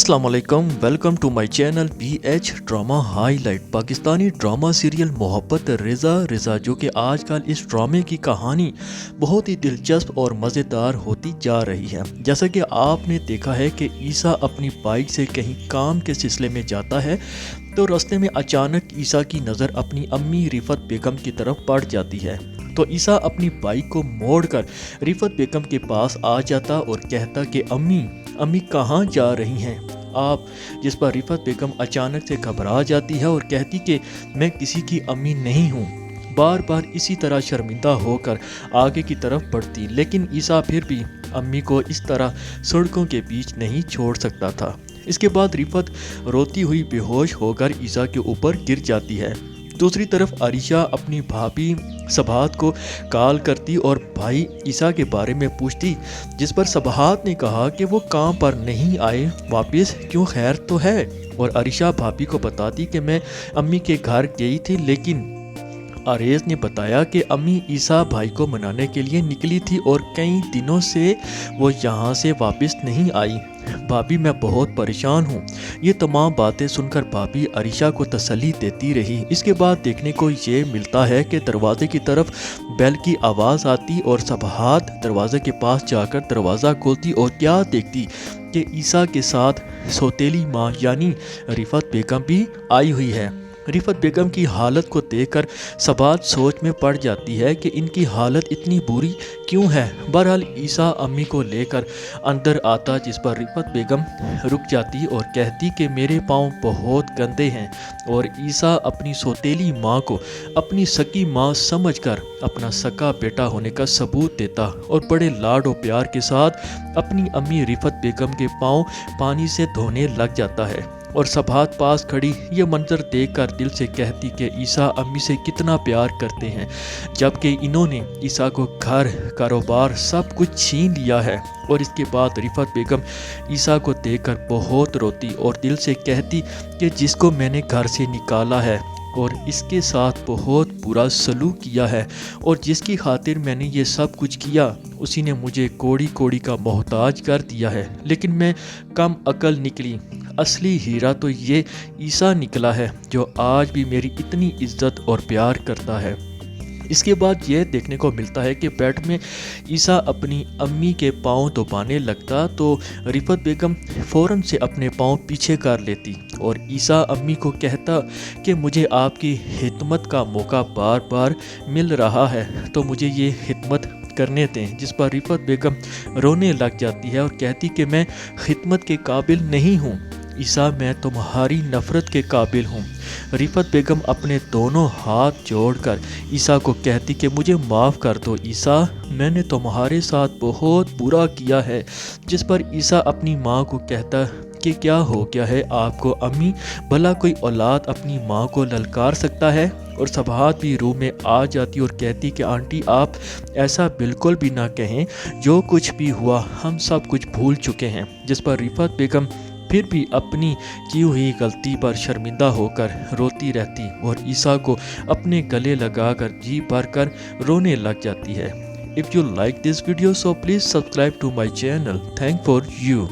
अस्सलाम वालेकुम, welcome to my channel PH drama highlight. Pakistani drama serial Mohabbat Reza जो कि आजकल इस ड्रामे की कहानी बहुत ही दिलचस्प और मज़ेदार होती जा रही है। जैसा कि आपने देखा है कि ईसा अपनी बाइक से कहीं काम के सिलसिले में जाता है तो रास्ते में अचानक ईसा की नज़र अपनी अम्मी रिफत बेगम की तरफ पड़ जाती है। तो ईसा अपनी बाइक को मोड़कर रिफत बेगम के पास आ जाता और कहता कि अम्मी कहाँ जा रही हैं आप, जिस पर रिफत बेगम अचानक से घबरा जाती है और कहती कि मैं किसी की अम्मी नहीं हूँ। बार बार इसी तरह शर्मिंदा होकर आगे की तरफ बढ़ती, लेकिन ईसा फिर भी अम्मी को इस तरह सड़कों के बीच नहीं छोड़ सकता था। इसके बाद रिफत रोती हुई बेहोश होकर ईसा के ऊपर गिर जाती है। दूसरी तरफ अरीशा अपनी भाभी सबाहत को कॉल करती और भाई ईसा के बारे में पूछती, जिस पर सबाहत ने कहा कि वो काम पर नहीं आए, वापस क्यों, खैर तो है। और अरीशा भाभी को बताती कि मैं अम्मी के घर गई थी, लेकिन आरेज ने बताया कि अम्मी ईसा भाई को मनाने के लिए निकली थी और कई दिनों से वो यहाँ से वापस नहीं आई। भाभी मैं बहुत परेशान हूँ। ये तमाम बातें सुनकर भाभी अरीशा को तसल्ली देती रही। इसके बाद देखने को ये मिलता है कि दरवाजे की तरफ बेल की आवाज़ आती और सबाहत दरवाजे के पास जाकर दरवाज़ा खोलती और क्या देखती कि ईसा के साथ सौतेली माँ यानी रिफत बेगम भी आई हुई है। रिफत बेगम की हालत को देखकर सबाहत सोच में पड़ जाती है कि इनकी हालत इतनी बुरी क्यों है। बहरहाल ईसा अम्मी को लेकर अंदर आता, जिस पर रिफत बेगम रुक जाती और कहती कि मेरे पाँव बहुत गंदे हैं। और ईसा अपनी सौतेली माँ को अपनी सकी माँ समझकर अपना सका बेटा होने का सबूत देता और बड़े लाड और प्यार के साथ अपनी अम्मी रिफत बेगम के पाँव पानी से धोने लग जाता है। और सबाहत पास खड़ी ये मंजर देखकर दिल से कहती कि ईसा अम्मी से कितना प्यार करते हैं, जबकि इन्होंने ईसा को घर कारोबार सब कुछ छीन लिया है। और इसके बाद रिफत बेगम ईसा को देखकर बहुत रोती और दिल से कहती कि जिसको मैंने घर से निकाला है और इसके साथ बहुत बुरा सलूक किया है और जिसकी खातिर मैंने ये सब कुछ किया, उसी ने मुझे कोड़ी कोड़ी का मोहताज कर दिया है। लेकिन मैं कम अकल निकली, असली हीरा तो ये ईसा निकला है जो आज भी मेरी इतनी इज्जत और प्यार करता है। इसके बाद यह देखने को मिलता है कि बेड में ईसा अपनी अम्मी के पाँव दबाने लगता तो रिफत बेगम फ़ौरन से अपने पाँव पीछे कर लेती और ईसा अम्मी को कहता कि मुझे आपकी खिदमत का मौका बार बार मिल रहा है तो मुझे ये खिदमत करने दें। जिस पर रिफत बेगम रोने लग जाती है और कहती कि मैं खिदमत के काबिल नहीं हूँ ईसा, मैं तुम्हारी नफ़रत के काबिल हूँ। रिफत बेगम अपने दोनों हाथ जोड़कर ईसा को कहती कि मुझे माफ़ कर दो ईसा, मैंने तुम्हारे साथ बहुत बुरा किया है। जिस पर ईसा अपनी माँ को कहता कि क्या हो गया है आपको अम्मी, भला कोई औलाद अपनी माँ को ललकार सकता है। और सबाहत भी रूम में आ जाती और कहती कि आंटी आप ऐसा बिल्कुल भी ना कहें, जो कुछ भी हुआ हम सब कुछ भूल चुके हैं। जिस पर रिफत बेगम फिर भी अपनी की हुई गलती पर शर्मिंदा होकर रोती रहती और ईसा को अपने गले लगाकर जी भर कर रोने लग जाती है। If you like this video so please subscribe to my channel. Thank for you.